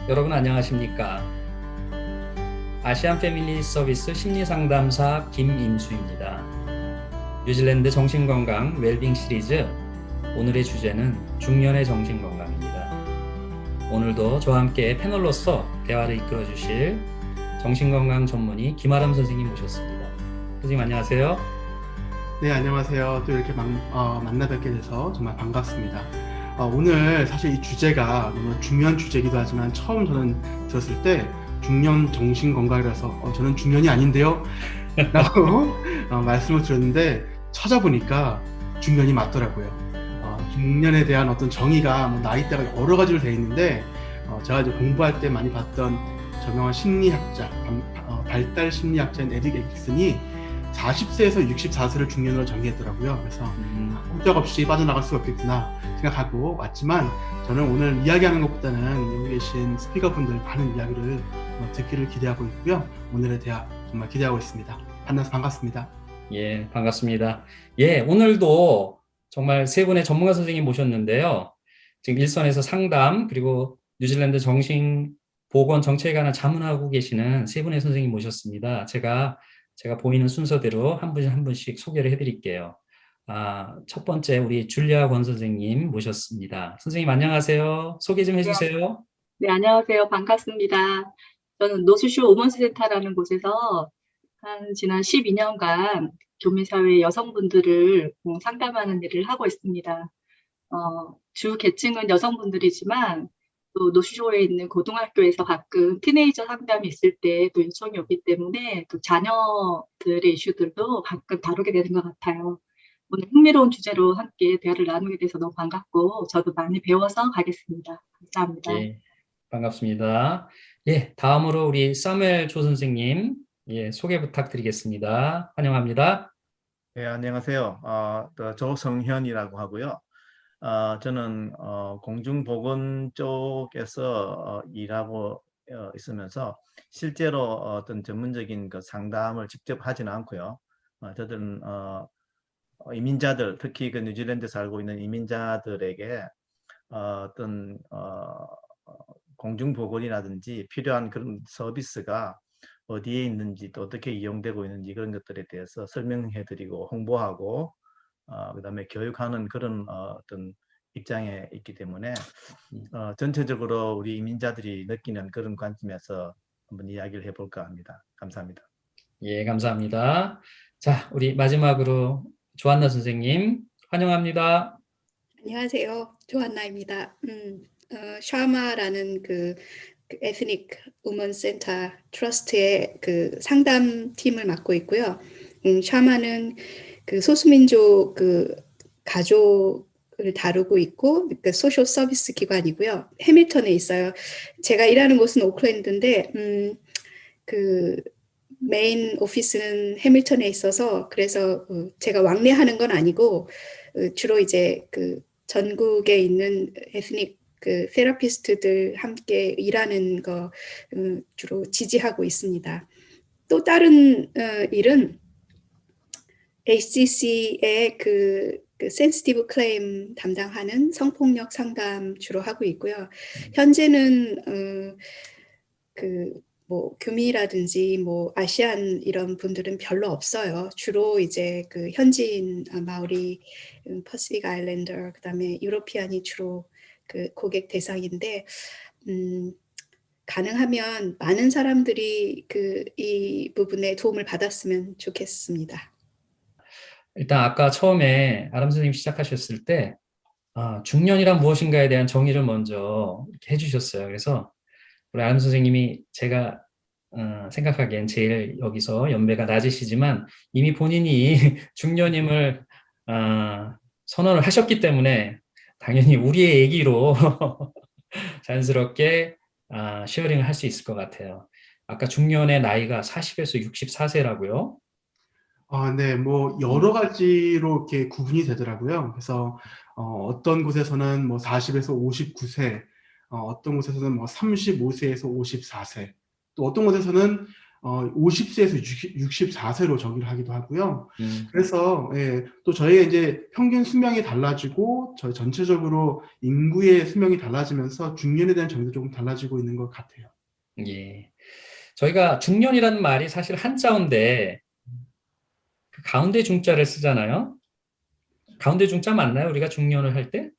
여러분 안녕하십니까? 아시안 패밀리 서비스 심리상담사 김임수입니다. 뉴질랜드 정신건강 웰빙 시리즈 오늘의 주제는 중년의 정신건강입니다. 오늘도 저와 함께 패널로서 대화를 이끌어 주실 정신건강 전문의 김아람 선생님 모셨습니다. 선생님 안녕하세요. 네, 안녕하세요. 또 이렇게 만나 뵙게 돼서 정말 반갑습니다. 오늘 사실 이 주제가 너무 중요한 주제이기도 하지만 처음 저는 들었을 때 중년 정신건강이라서 저는 중년이 아닌데요? 라고 말씀을 드렸는데 찾아보니까 중년이 맞더라고요. 중년에 대한 어떤 정의가 나이대가 여러 가지로 되어 있는데 제가 이제 공부할 때 많이 봤던 저명한 심리학자, 발달 심리학자인 에릭 에릭슨이 40세에서 64세를 중년으로 정의했더라고요. 그래서 꼼짝없이 빠져나갈 수가 없겠구나 생각하고 왔지만 저는 오늘 이야기하는 것보다는 여기 계신 스피커분들 많은 이야기를 듣기를 기대하고 있고요. 오늘의 대화 정말 기대하고 있습니다. 만나서 반갑습니다. 예, 반갑습니다. 예, 오늘도 정말 세 분의 전문가 선생님 모셨는데요. 지금 일선에서 상담, 그리고 뉴질랜드 정신보건 정책에 관한 자문하고 계시는 세 분의 선생님 모셨습니다. 제가 보이는 순서대로 한 분 한 분씩 소개를 해드릴게요. 첫 번째 우리 줄리아 권 선생님 모셨습니다. 선생님 안녕하세요. 소개 좀 네, 해주세요. 네, 안녕하세요. 반갑습니다. 저는 노스쇼 우먼스 센터라는 곳에서 지난 12년간 교미사회 여성분들을 상담하는 일을 하고 있습니다. 주 계층은 여성분들이지만 또 노스쇼에 있는 고등학교에서 가끔 티네이저 상담이 있을 때 또 요청이 오기 때문에 또 자녀들의 이슈들도 가끔 다루게 되는 것 같아요. 오늘 흥미로운 주제로 함께 대화를 나누게 돼서 너무 반갑고 저도 많이 배워서 가겠습니다. 감사합니다. 예, 반갑습니다. 예, 다음으로 우리 사무엘 조 선생님, 예, 소개 부탁드리겠습니다. 환영합니다. 네, 안녕하세요. 조성현이라고 하고요. 저는 공중보건 쪽에서 일하고 있으면서 실제로 어떤 전문적인 그 상담을 직접 하지는 않고요. 저들은 이민자들, 특히 그 뉴질랜드에 살고 있는 이민자들에게 어떤 공중보건이라든지 필요한 그런 서비스가 어디에 있는지 또 어떻게 이용되고 있는지 그런 것들에 대해서 설명해드리고 홍보하고 그다음에 교육하는 그런 어떤 입장에 있기 때문에 전체적으로 우리 이민자들이 느끼는 그런 관점에서 한번 이야기를 해볼까 합니다. 감사합니다. 예, 감사합니다. 자, 우리 마지막으로 조한나 선생님, 환영합니다. 안녕하세요. 조한나입니다. 샤마라는 그 에스닉 우먼 센터 트러스트의 그 상담팀을 맡고 있고요. 샤마는 그 소수민족 그 가족을 다루고 있고 그 소셜 서비스 기관이고요. 해밀턴에 있어요. 제가 일하는 곳은 오클랜드인데 그 메인 오피스는 해밀턴에 있어서 그래서 제가 왕래하는 건 아니고 주로 이제 그 전국에 있는 에스닉 그 테라피스트들 함께 일하는 거 주로 지지하고 있습니다. 또 다른 일은 HCC의 그 센시티브 클레임 담당하는 성폭력 상담 주로 하고 있고요. 현재는 뭐 교미라든지 뭐 아시안 이런 분들은 별로 없어요. 주로 이제 그 현지인 마오리, 퍼시픽 아일랜더, 그다음에 유로피안이 주로 그 고객 대상인데 가능하면 많은 사람들이 이 부분에 도움을 받았으면 좋겠습니다. 일단 아까 처음에 아람 선생님 시작하셨을 때 중년이란 무엇인가에 대한 정의를 먼저 이렇게 해주셨어요. 그래서 우리 아람 선생님이 제가 생각하기엔 제일 여기서 연배가 낮으시지만 이미 본인이 중년임을 선언을 하셨기 때문에 당연히 우리의 얘기로 자연스럽게 쉐어링을 할 수 있을 것 같아요. 아까 중년의 나이가 40에서 64세라고요? 네, 뭐 여러 가지로 이렇게 구분이 되더라고요. 그래서 어떤 곳에서는 뭐 40에서 59세, 어떤 곳에서는 뭐 35세에서 54세, 또 어떤 곳에서는 50세에서 64세로 정의를 하기도 하고요. 음, 그래서 예, 또 저희의 이제 평균 수명이 달라지고 저희 전체적으로 인구의 수명이 달라지면서 중년에 대한 정의도 조금 달라지고 있는 것 같아요. 예. 저희가 중년이라는 말이 사실 한자어인데 그 가운데 중자를 쓰잖아요. 가운데 중자 맞나요? 우리가 중년을 할 때?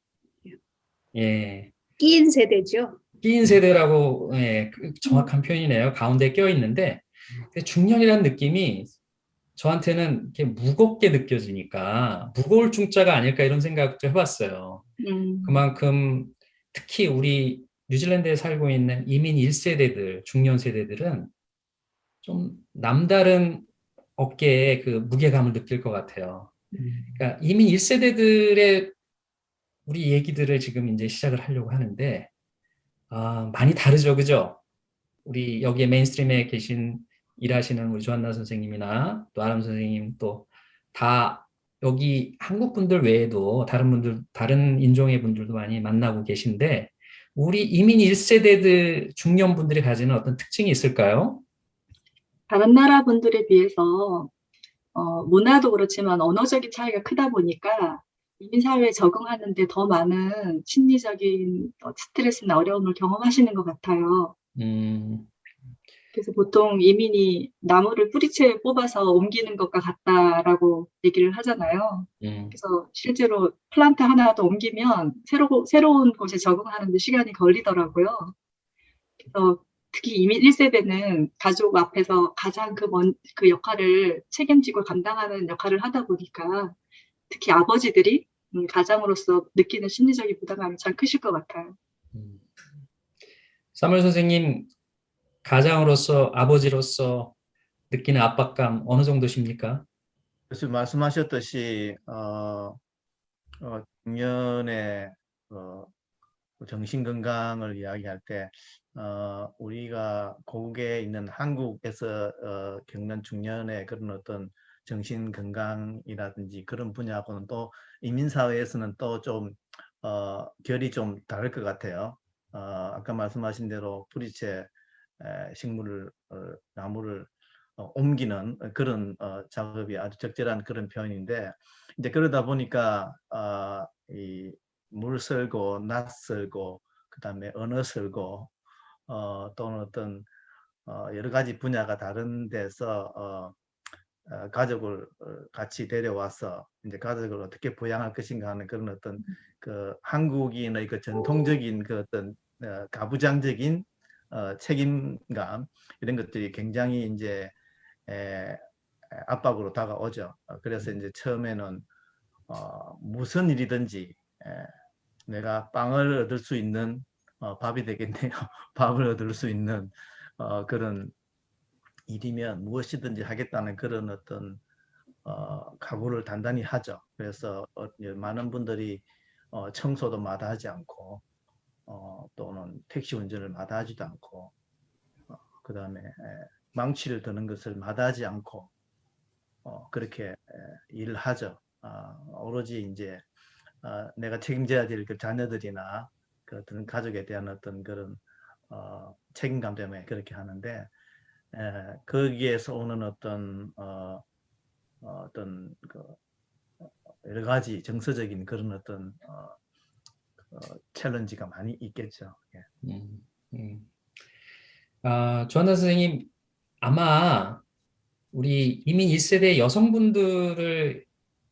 예. 끼인 세대죠. 끼인 세대라고, 예, 그 정확한 표현이네요. 가운데 껴 있는데 중년이라는 느낌이 저한테는 이렇게 무겁게 느껴지니까 무거울 중자가 아닐까 이런 생각도 해봤어요. 그만큼 특히 우리 뉴질랜드에 살고 있는 이민 1세대들, 중년 세대들은 좀 남다른 어깨에 그 무게감을 느낄 것 같아요. 그러니까 이민 1세대들의 우리 얘기들을 지금 이제 시작을 하려고 하는데, 많이 다르죠, 그죠? 우리 여기에 메인스트림에 계신 일하시는 우리 조한나 선생님이나 또 아람 선생님 또 다 여기 한국 분들 외에도 다른 분들, 다른 인종의 분들도 많이 만나고 계신데, 우리 이민 1세대들 중년 분들이 가지는 어떤 특징이 있을까요? 다른 나라 분들에 비해서 문화도 그렇지만 언어적인 차이가 크다 보니까 이민사회에 적응하는데 더 많은 심리적인 스트레스나 어려움을 경험하시는 것 같아요. 음, 그래서 보통 이민이 나무를 뿌리채 뽑아서 옮기는 것과 같다라고 얘기를 하잖아요. 음, 그래서 실제로 플란트 하나 더 옮기면 새로운 곳에 적응하는데 시간이 걸리더라고요. 그래서 특히 이민 1세대는 가족 앞에서 가장 그 역할을 책임지고 감당하는 역할을 하다 보니까 특히 아버지들이 가장으로서 느끼는 심리적인 부담감이 참 크실 것 같아요. 음. 사물 선생님, 가장으로서, 아버지로서 느끼는 압박감 어느 정도십니까? 그래서 말씀하셨듯이 중년의 정신 건강을 이야기할 때 우리가 고국에 있는 한국에서 겪는 중년의 그런 어떤 정신 건강이라든지 그런 분야하고는 또 이민사회에서는 또 좀 결이 좀 다를 것 같아요. 아까 말씀하신 대로 뿌리채 식물을 나무를 옮기는 그런 작업이 아주 적절한 그런 표현인데, 이제 그러다 보니까 이 물 쓸고 낫 쓸고 그다음에 언어 쓸고 또는 어떤 여러 가지 분야가 다른 데서 가족을 같이 데려와서 이제 가족을 어떻게 부양할 것인가 하는 그런 어떤 그 한국인의 그 전통적인 그 어떤 가부장적인 책임감, 이런 것들이 굉장히 이제 압박으로 다가오죠. 그래서 이제 처음에는 무슨 일이든지 내가 빵을 얻을 수 있는 밥이 되겠네요. 밥을 얻을 수 있는 그런 일이면 무엇이든지 하겠다는 그런 어떤 각오를 단단히 하죠. 그래서 많은 분들이 청소도 마다하지 않고 또는 택시 운전을 마다하지도 않고 그 다음에 망치를 드는 것을 마다하지 않고 그렇게 일을 하죠. 오로지 이제 내가 책임져야 될 그 자녀들이나 그 어떤 가족에 대한 어떤 그런 책임감 때문에 그렇게 하는데, 거기에서 오는 어떤 어떤 그 여러 가지 정서적인 그런 어떤 챌린지가 많이 있겠죠. 예. 조한나 선생님, 아마 우리 이민 1세대 여성분들을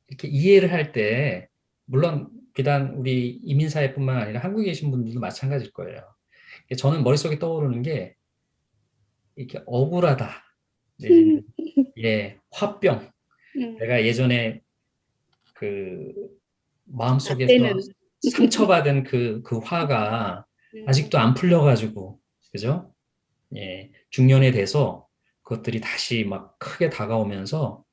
이렇게 이해를 할 때, 물론 비단 우리 이민사회뿐만 아니라 한국에 계신 분들도 마찬가지일 거예요. 저는 머릿속에 떠오르는 게 이렇게 억울하다. 네. 예, 화병. 내가 예전에 그 마음속에서 상처받은 그 화가 아직도 안 풀려가지고, 그죠? 예, 중년에 돼서 그것들이 다시 막 크게 다가오면서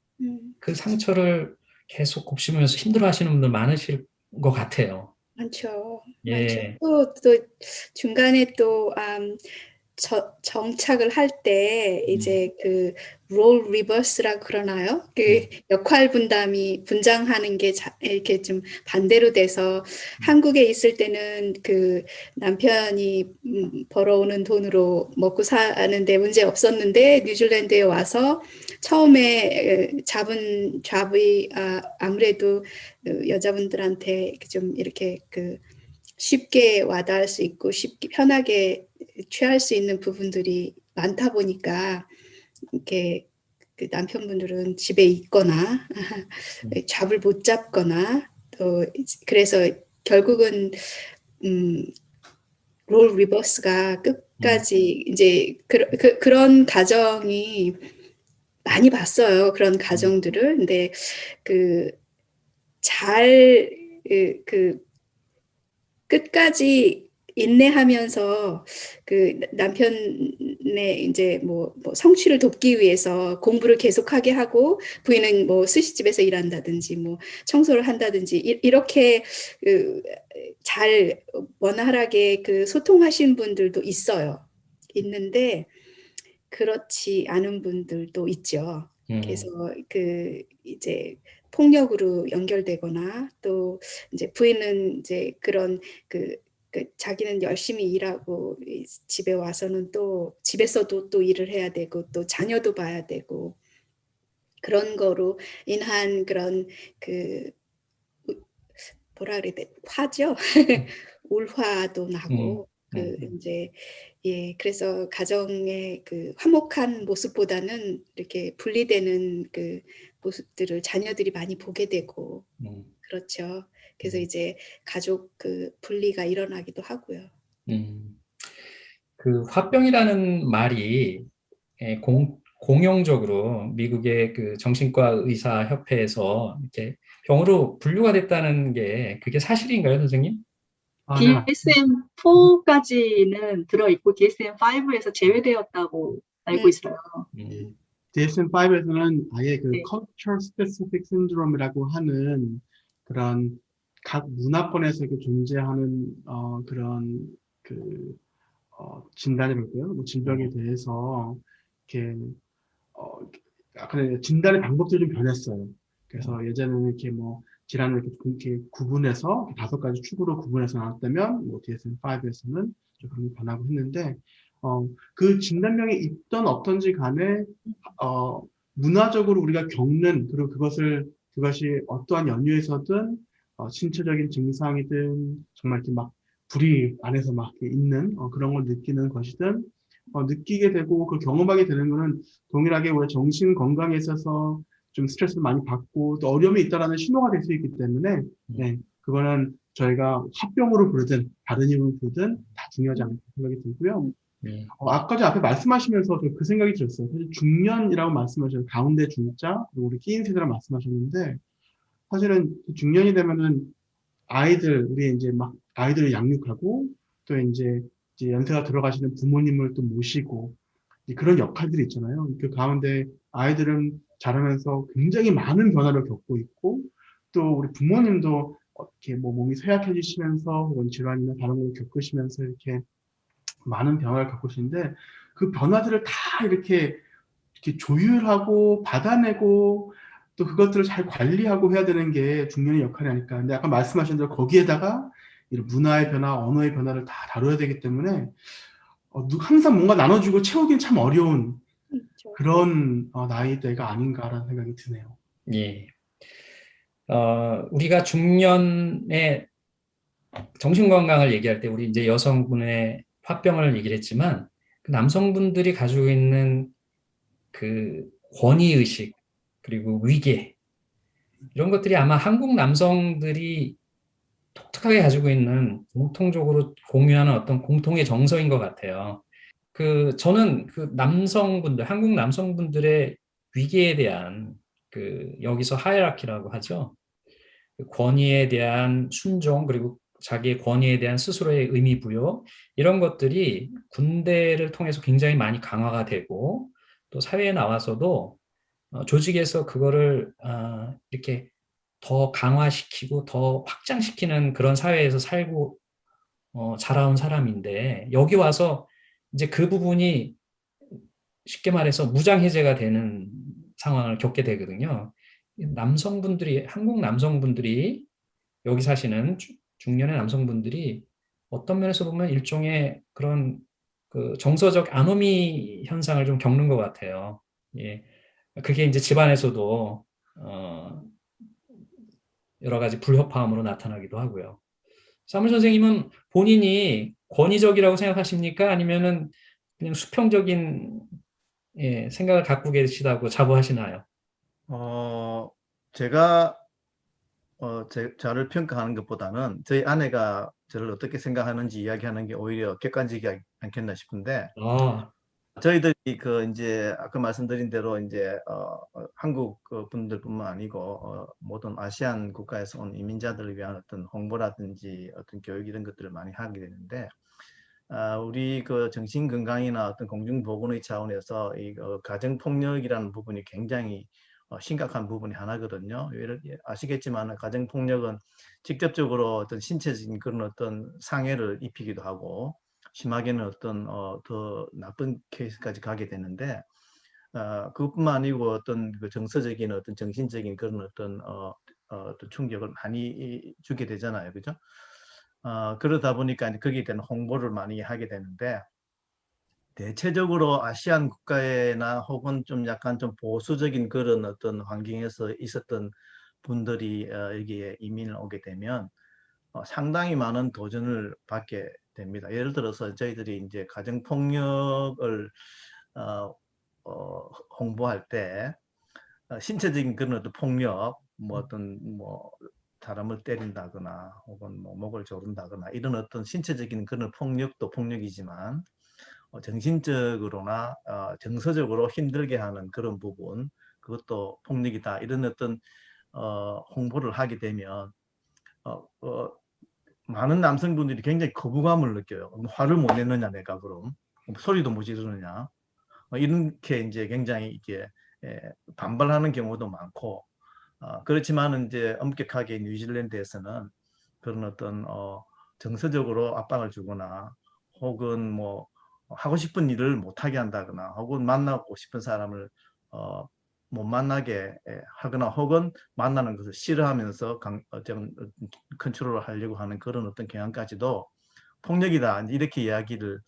그 상처를 계속 곱씹으면서 힘들어 하시는 분들 많으실 것 같아요. 많죠. 예. 또 중간에 또 정착을 할 때 이제 그 롤 리버스라고 그러나요? 그 역할 분장하는 게 이렇게 좀 반대로 돼서 한국에 있을 때는 그 남편이 벌어오는 돈으로 먹고 사는데 문제 없었는데 뉴질랜드에 와서 처음에 잡은 잡이 아무래도 여자분들한테 좀 이렇게 그 쉽게 와닿을 수 있고 쉽게 편하게 취할 수 있는 부분들이 많다 보니까 이렇게 그 남편분들은 집에 있거나 잡을 못 잡거나 또 그래서 결국은 롤 리버스가 끝까지 이제 그런 가정이 많이 봤어요. 그런 가정들을. 근데 그 끝까지 인내하면서 그 남편의 이제 뭐 성취를 돕기 위해서 공부를 계속하게 하고 부인은 뭐 스시집에서 일한다든지 뭐 청소를 한다든지 이렇게 잘 원활하게 그 소통하신 분들도 있는데 그렇지 않은 분들도 있죠. 그래서 그 이제 폭력으로 연결되거나 또 이제 부인은 이제 그런 그 자기는 열심히 일하고 집에 와서는 또 집에서도 또 일을 해야 되고 또 자녀도 봐야 되고 그런 거로 인한 그런 그 뭐라 그래야 돼? 화죠. 울화도 나고 그 이제 그래서 가정의 그 화목한 모습보다는 이렇게 분리되는 그 모습들을 자녀들이 많이 보게 되고 그렇죠. 그래서 이제 가족 그 분리가 일어나기도 하고요. 그 화병이라는 말이 공용적으로 미국의 그 정신과 의사 협회에서 이렇게 병으로 분류가 됐다는 게 그게 사실인가요, 선생님? 네. DSM-4까지는 들어있고 DSM-5에서 제외되었다고 알고 있어요. DSM-5에서는 아예 그 네. Culture Specific Syndrome이라고 하는 그런 각 문화권에서 이렇게 존재하는 그런 그 진단이랄까요? 뭐 질병에 대해서 이렇게 약간 진단의 방법들이 좀 변했어요. 그래서 예전에는 이렇게 뭐 질환을 이렇게 구분해서 5가지 축으로 구분해서 나왔다면 뭐 DSM-5에서는 그런 게 변하고 했는데 그 진단명이 있던 없던지 간에 문화적으로 우리가 겪는 그리고 그것이 어떠한 연유에서든 신체적인 증상이든 정말 이렇게 막 불이 안에서 막 있는 그런 걸 느끼는 것이든 느끼게 되고 그 경험하게 되는 거는 동일하게 우리 정신 건강에 있어서 좀 스트레스를 많이 받고 또 어려움이 있다라는 신호가 될 수 있기 때문에 네, 그거는 저희가 합병으로 부르든 다른 이름으로 부르든 다 중요하지 않다 생각이 들고요. 아까 전 앞에 말씀하시면서 그 생각이 들었어요. 사실 중년이라고 말씀하셨어요. 가운데 중자 그리고 우리 끼인 세대라고 말씀하셨는데 사실은 중년이 되면은 우리 이제 막 아이들을 양육하고 또 이제 연세가 들어가시는 부모님을 또 모시고 그런 역할들이 있잖아요. 그 가운데 아이들은 자라면서 굉장히 많은 변화를 겪고 있고 또 우리 부모님도 이렇게 뭐 몸이 쇠약해지시면서 혹은 질환이나 다른 걸 겪으시면서 이렇게 많은 변화를 겪으시는데 그 변화들을 다 이렇게 조율하고 받아내고 또 그것들을 잘 관리하고 해야 되는 게 중년의 역할이 아닐까. 근데 아까 말씀하신 대로 거기에다가 이런 문화의 변화, 언어의 변화를 다 다뤄야 되기 때문에 항상 뭔가 나눠주고 채우기는 참 어려운 그런 나이대가 아닌가라는 생각이 드네요. 예. 우리가 중년의 정신건강을 얘기할 때 우리 이제 여성분의 화병을 얘기를 했지만 그 남성분들이 가지고 있는 그 권위의식 그리고 위계 이런 것들이 아마 한국 남성들이 독특하게 가지고 있는 공통적으로 공유하는 어떤 공통의 정서인 것 같아요. 저는 그 한국 남성분들의 위계에 대한 여기서 하이라키라고 하죠. 그 권위에 대한 순종, 그리고 자기의 권위에 대한 스스로의 의미 부여, 이런 것들이 군대를 통해서 굉장히 많이 강화가 되고, 또 사회에 나와서도 조직에서 그거를 이렇게 더 강화시키고 더 확장시키는 그런 사회에서 살고 자라온 사람인데 여기 와서 이제 그 부분이 쉽게 말해서 무장해제가 되는 상황을 겪게 되거든요. 남성분들이, 한국 남성분들이, 여기 사시는 중년의 남성분들이 어떤 면에서 보면 일종의 그런 그 정서적 아노미 현상을 좀 겪는 것 같아요. 예. 그게 이제 집안에서도 여러 가지 불협화음으로 나타나기도 하고요. 사물 선생님은 본인이 권위적이라고 생각하십니까? 아니면은 그냥 수평적인 생각을 갖고 계시다고 자부하시나요? 제가 저를 평가하는 것보다는 저희 아내가 저를 어떻게 생각하는지 이야기하는 게 오히려 객관적이지 않겠나 싶은데, 아, 저희들이 그 이제 아까 말씀드린 대로 이제 한국 그 분들뿐만 아니고 모든 아시안 국가에서 온 이민자들을 위한 어떤 홍보라든지 어떤 교육 이런 것들을 많이 하게 되는데, 우리 그 정신 건강이나 어떤 공중 보건의 차원에서 이 가정 폭력이라는 부분이 굉장히 심각한 부분이 하나거든요. 아시겠지만 가정 폭력은 직접적으로 어떤 신체적인 그런 어떤 상해를 입히기도 하고, 심하게는 어떤 더 나쁜 케이스까지 가게 되는데, 그것뿐만 아니고 어떤 그 정서적인 어떤 정신적인 그런 어떤 어떤 충격을 많이 주게 되잖아요, 그죠? 그러다 보니까 이제 거기에 대한 홍보를 많이 하게 되는데, 대체적으로 아시안 국가나 혹은 좀 약간 좀 보수적인 그런 어떤 환경에서 있었던 분들이 여기에 이민을 오게 되면 상당히 많은 도전을 받게 됩니다. 예를 들어서 저희들이 이제 가정폭력을 홍보할 때 신체적인 그런 어떤 폭력, 뭐 어떤 뭐 사람을 때린다거나 혹은 뭐 목을 조른다거나 이런 어떤 신체적인 그런 폭력도 폭력이지만 정신적으로나 정서적으로 힘들게 하는 그런 부분, 그것도 폭력이다. 이런 어떤 홍보를 하게 되면 많은 남성분들이 굉장히 거부감을 느껴요. 화를 못 내느냐 내가 그럼 소리도 못 지르느냐 이렇게 이제 굉장히 이게 반발하는 경우도 많고, 그렇지만 이제 엄격하게 뉴질랜드에서는 그런 어떤 정서적으로 압박을 주거나 혹은 뭐 하고 싶은 일을 못하게 한다거나 혹은 만나고 싶은 사람을 못 만나게 하거나 혹은 만나는 것을 싫어하면서 좀 컨트롤을 하려고 하는 그런 어떤 경향까지도 폭력이다 이렇게 이야기를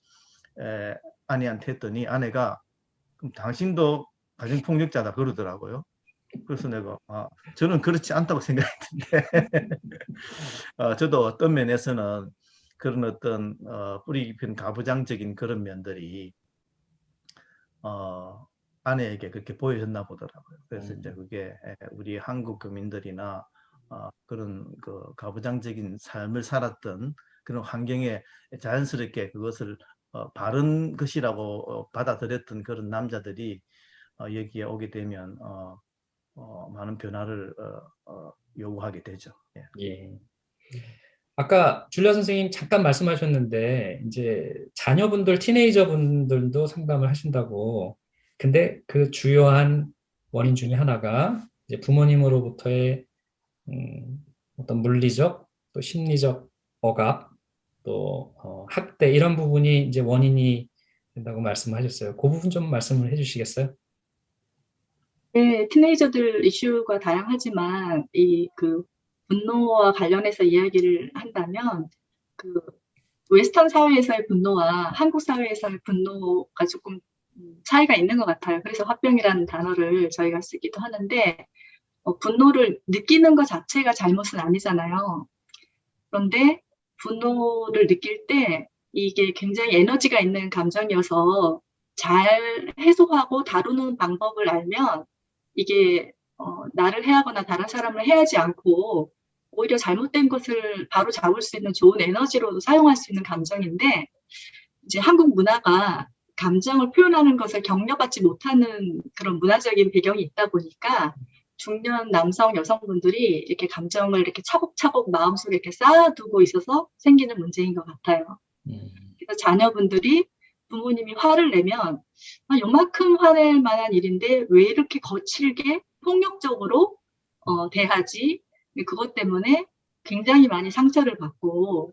아내한테 했더니 아내가 그럼 당신도 가정폭력자다 그러더라고요. 그래서 내가 저는 그렇지 않다고 생각했는데 저도 어떤 면에서는 그런 어떤 뿌리 깊은 가부장적인 그런 면들이 아내에게 그렇게 보여졌나 보더라고요. 그래서 이제 그게 우리 한국 교민들이나 그런 그 가부장적인 삶을 살았던 그런 환경에 자연스럽게 그것을 바른 것이라고 받아들였던 그런 남자들이 여기에 오게 되면 많은 변화를 요구하게 되죠. 예. 예. 아까 줄리아 선생님 잠깐 말씀하셨는데, 이제 자녀분들, 티네이저분들도 상담을 하신다고. 근데 그 주요한 원인 중에 하나가 이제 부모님으로부터의 어떤 물리적, 또 심리적 억압, 또 학대 이런 부분이 이제 원인이 된다고 말씀하셨어요. 그 부분 좀 말씀을 해주시겠어요? 네, 티네이저들 이슈가 다양하지만 그 분노와 관련해서 이야기를 한다면 그 웨스턴 사회에서의 분노와 한국 사회에서의 분노가 조금 차이가 있는 것 같아요. 그래서 화병이라는 단어를 저희가 쓰기도 하는데 분노를 느끼는 것 자체가 잘못은 아니잖아요. 그런데 분노를 느낄 때 이게 굉장히 에너지가 있는 감정이어서 잘 해소하고 다루는 방법을 알면 이게 나를 해하거나 다른 사람을 해하지 않고 오히려 잘못된 것을 바로 잡을 수 있는 좋은 에너지로 사용할 수 있는 감정인데, 이제 한국 문화가 감정을 표현하는 것을 격려받지 못하는 그런 문화적인 배경이 있다 보니까 중년 남성 여성분들이 이렇게 감정을 이렇게 차곡차곡 마음속에 이렇게 쌓아두고 있어서 생기는 문제인 것 같아요. 그래서 자녀분들이 부모님이 화를 내면 요만큼 화낼 만한 일인데 왜 이렇게 거칠게 폭력적으로 대하지? 그것 때문에 굉장히 많이 상처를 받고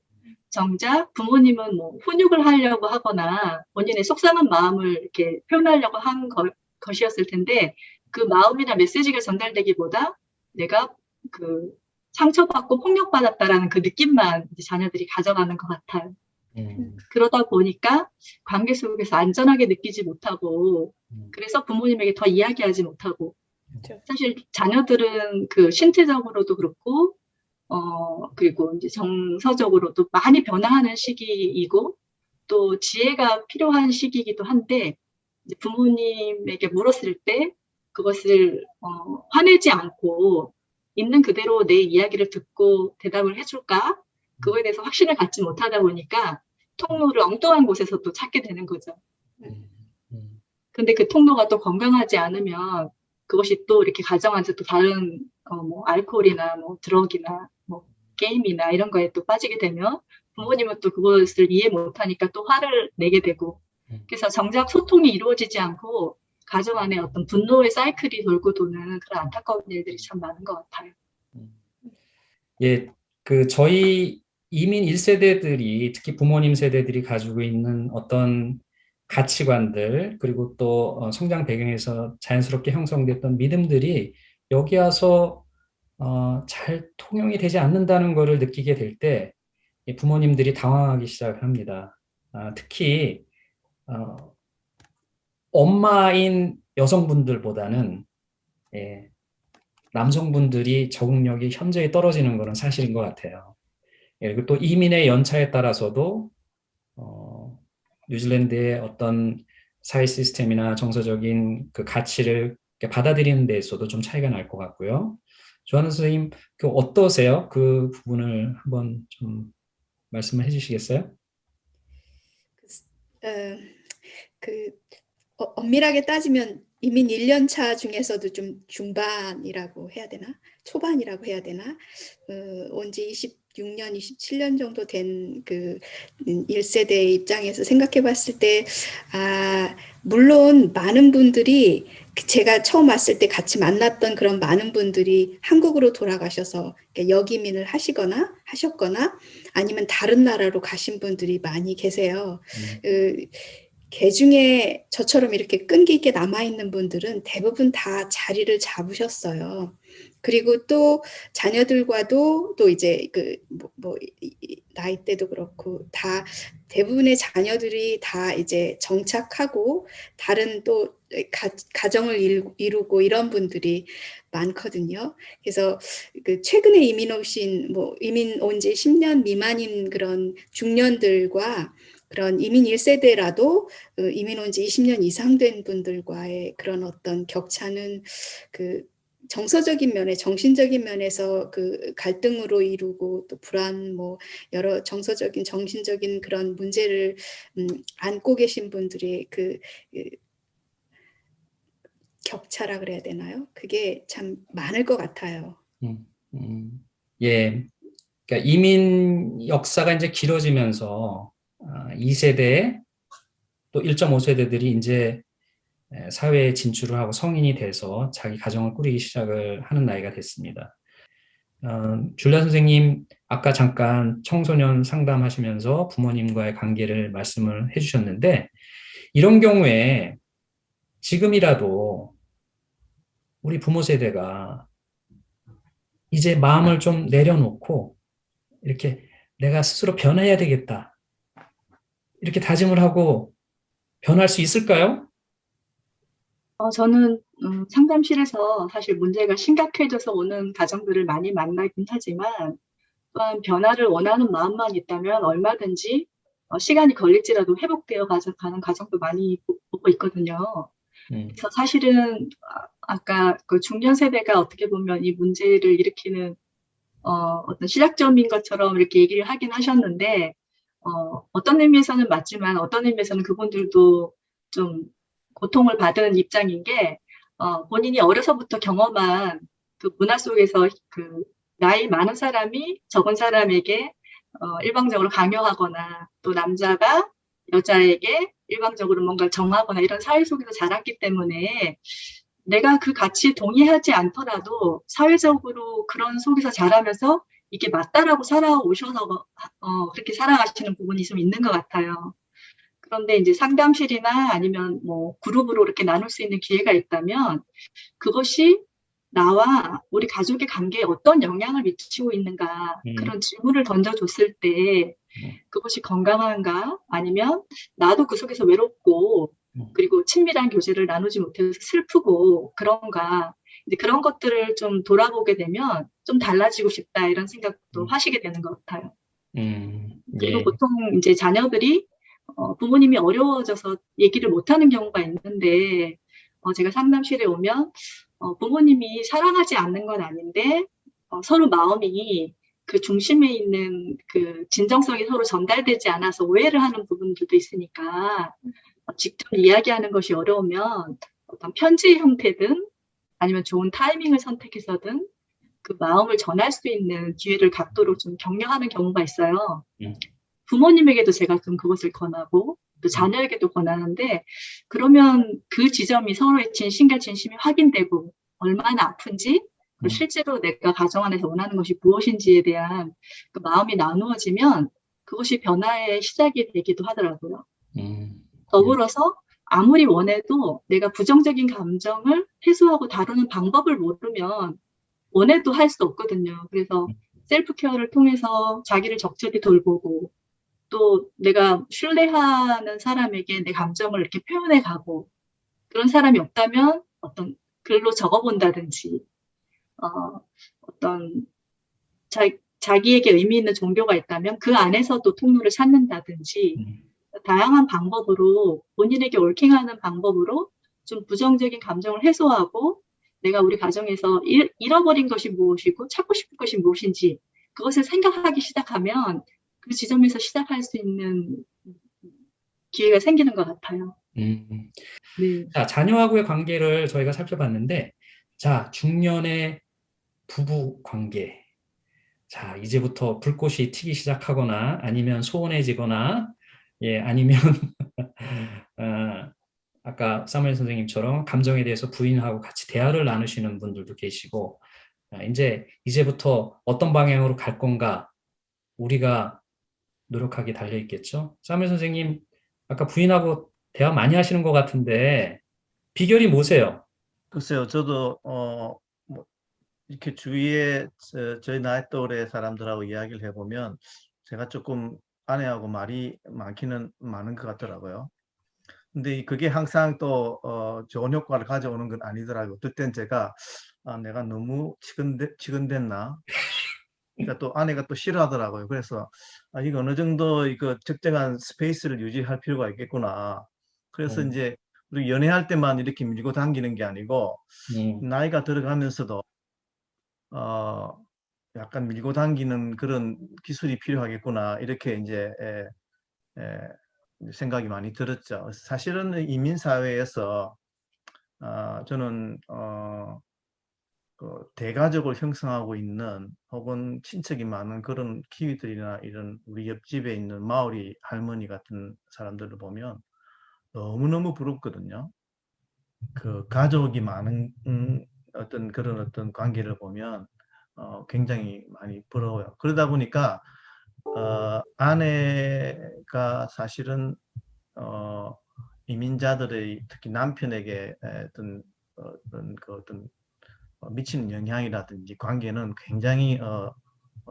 정작 부모님은 뭐 훈육을 하려고 하거나 본인의 속상한 마음을 이렇게 표현하려고 한 것이었을 텐데 그 마음이나 메시지가 전달되기보다 내가 그 상처받고 폭력받았다라는 그 느낌만 이제 자녀들이 가져가는 것 같아요. 그러다 보니까 관계 속에서 안전하게 느끼지 못하고 그래서 부모님에게 더 이야기하지 못하고 그렇죠. 사실 자녀들은 그 신체적으로도 그렇고 그리고 이제 정서적으로도 많이 변화하는 시기이고 또 지혜가 필요한 시기이기도 한데 이제 부모님에게 물었을 때 그것을 화내지 않고 있는 그대로 내 이야기를 듣고 대답을 해줄까? 그거에 대해서 확신을 갖지 못하다 보니까 통로를 엉뚱한 곳에서 또 찾게 되는 거죠. 근데 그 통로가 또 건강하지 않으면 그것이 또 이렇게 가정한테 또 다른 뭐 알코올이나 뭐 드럭이나 뭐 게임이나 이런 거에 또 빠지게 되면 부모님은 또 그것을 이해 못하니까 또 화를 내게 되고 그래서 정작 소통이 이루어지지 않고 가정 안에 어떤 분노의 사이클이 돌고 도는 그런 안타까운 일들이 참 많은 것 같아요. 예, 그 저희 이민 1세대들이 특히 부모님 세대들이 가지고 있는 어떤 가치관들 그리고 또 성장 배경에서 자연스럽게 형성됐던 믿음들이 여기 와서 잘 통용이 되지 않는다는 것을 느끼게 될 때 부모님들이 당황하기 시작합니다. 특히 엄마인 여성분들보다는 예, 남성분들이 적응력이 현저히 떨어지는 것은 사실인 것 같아요. 예, 그리고 또 이민의 연차에 따라서도 뉴질랜드의 어떤 사회 시스템이나 정서적인 그 가치를 받아들이는 데 있어도 좀 차이가 날 것 같고요. 조한우 선생님, 어떠세요? 그 부분을 한번 좀 말씀을 해주시겠어요? 엄밀하게 따지면 이민 1년 차 중에서도 좀 중반이라고 해야 되나? 초반이라고 해야 되나? 온 지 26년, 27년 정도 된 그 1세대 입장에서 생각해 봤을 때, 물론 많은 분들이 제가 처음 왔을 때 같이 만났던 그런 많은 분들이 한국으로 돌아가셔서 역이민을 하셨거나 아니면 다른 나라로 가신 분들이 많이 계세요. 개 중에 저처럼 이렇게 끈기 있게 남아있는 분들은 대부분 다 자리를 잡으셨어요. 그리고 또 자녀들과도 또 이제 나이대도 그렇고 다 대부분의 자녀들이 다 이제 정착하고 다른 또 가정을 이루고 이런 분들이 많거든요. 그래서 최근에 이민 온 지 10년 미만인 그런 중년들과 그런 이민 1세대라도 이민 온 지 20년 이상 된 분들과의 그런 어떤 격차는 정서적인 면에, 정신적인 면에서 갈등으로 이루고 또 불안, 여러 정서적인, 정신적인 그런 문제를 안고 계신 분들의 격차라 그래야 되나요? 그게 참 많을 것 같아요. 예. 그러니까 이민 역사가 이제 길어지면서 2세대 또 1.5세대들이 이제 사회에 진출을 하고 성인이 돼서 자기 가정을 꾸리기 시작을 하는 나이가 됐습니다. 줄리아 선생님 아까 잠깐 청소년 상담하시면서 부모님과의 관계를 말씀을 해주셨는데 이런 경우에 지금이라도 우리 부모 세대가 이제 마음을 좀 내려놓고 이렇게 내가 스스로 변해야 되겠다 이렇게 다짐을 하고 변할 수 있을까요? 저는 상담실에서 사실 문제가 심각해져서 오는 가정들을 많이 만나긴 하지만 또한 변화를 원하는 마음만 있다면 얼마든지 시간이 걸릴지라도 회복되어 가는 가정도 많이 보고 있거든요. 그래서 사실은 아까 그 중년 세대가 어떻게 보면 이 문제를 일으키는 어떤 시작점인 것처럼 이렇게 얘기를 하긴 하셨는데 어떤 의미에서는 맞지만 어떤 의미에서는 그분들도 좀 고통을 받은 입장인 게 본인이 어려서부터 경험한 그 문화 속에서 그 나이 많은 사람이 적은 사람에게 일방적으로 강요하거나 또 남자가 여자에게 일방적으로 뭔가 정하거나 이런 사회 속에서 자랐기 때문에 내가 그 가치에 동의하지 않더라도 사회적으로 그런 속에서 자라면서 이게 맞다라고 살아오셔서 그렇게 살아가시는 부분이 좀 있는 것 같아요. 그런데 이제 상담실이나 아니면 뭐 그룹으로 이렇게 나눌 수 있는 기회가 있다면 그것이 나와 우리 가족의 관계에 어떤 영향을 미치고 있는가 음, 그런 질문을 던져줬을 때 음, 그것이 건강한가 아니면 나도 그 속에서 외롭고 음, 그리고 친밀한 교제를 나누지 못해서 슬프고 그런가 이제 그런 것들을 좀 돌아보게 되면 좀 달라지고 싶다 이런 생각도 음, 하시게 되는 것 같아요. 그리고 예, 보통 이제 자녀들이 부모님이 어려워져서 얘기를 못하는 경우가 있는데 제가 상담실에 오면 부모님이 사랑하지 않는 건 아닌데 서로 마음이 그 중심에 있는 그 진정성이 서로 전달되지 않아서 오해를 하는 부분들도 있으니까 직접 이야기하는 것이 어려우면 어떤 편지의 형태든 아니면 좋은 타이밍을 선택해서든 그 마음을 전할 수 있는 기회를 갖도록 좀 격려하는 경우가 있어요. 음, 부모님에게도 제가 좀 그것을 권하고 또 음, 자녀에게도 권하는데 그러면 그 지점이 서로의 진심과 진심이 확인되고 얼마나 아픈지 그리고 음, 실제로 내가 가정 안에서 원하는 것이 무엇인지에 대한 그 마음이 나누어지면 그것이 변화의 시작이 되기도 하더라고요. 예, 더불어서 아무리 원해도 내가 부정적인 감정을 해소하고 다루는 방법을 모르면 원해도 할 수 없거든요. 그래서 셀프 케어를 통해서 자기를 적절히 돌보고 또 내가 신뢰하는 사람에게 내 감정을 이렇게 표현해 가고 그런 사람이 없다면 어떤 글로 적어 본다든지 어떤 자기에게 의미 있는 종교가 있다면 그 안에서도 통로를 찾는다든지 음, 다양한 방법으로 본인에게 옳킹하는 방법으로 좀 부정적인 감정을 해소하고 내가 우리 가정에서 잃어버린 것이 무엇이고 찾고 싶은 것이 무엇인지 그것을 생각하기 시작하면 그 지점에서 시작할 수 있는 기회가 생기는 것 같아요. 음. 네. 자, 자녀하고의 관계를 저희가 살펴봤는데, 자, 중년의 부부 관계. 자, 이제부터 불꽃이 튀기 시작하거나, 아니면 소원해지거나, 예, 아니면, 어, 아까 사무엘 선생님처럼 감정에 대해서 부인하고 같이 대화를 나누시는 분들도 계시고, 이제부터 어떤 방향으로 갈 건가, 우리가 노력하기 달려 있겠죠? 사무엘 선생님, 아까 부인하고 대화 많이 하시는 것 같은데, 비결이 뭐세요? 글쎄요, 저도 뭐 이렇게 주위에 저희 나이 또래 사람들하고 이야기를 해보면 제가 조금 아내하고 말이 많기는 많은 것 같더라고요. 근데 그게 항상 또 좋은 효과를 가져오는 건 아니더라고요. 어떨 땐 제가 내가 너무 치근댔나? 그러니까 또 아내가 또 싫어하더라고요. 그래서 이거 어느 정도 이거 적정한 스페이스를 유지할 필요가 있겠구나. 그래서 음, 이제 우리 연애할 때만 이렇게 밀고 당기는 게 아니고 음, 나이가 들어가면서도 어, 약간 밀고 당기는 그런 기술이 필요하겠구나. 이렇게 이제 생각이 많이 들었죠. 사실은 이민 사회에서 저는 그 대가족을 형성하고 있는 혹은 친척이 많은 그런 키위들이나 이런 우리 옆집에 있는 마오리 할머니 같은 사람들을 보면 너무너무 부럽거든요. 그 가족이 많은 어떤 그런 어떤 관계를 보면 굉장히 많이 부러워요. 그러다 보니까 아내가 사실은 어, 이민자들의 특히 남편에게 어떤 미치는 영향이라든지 관계는 굉장히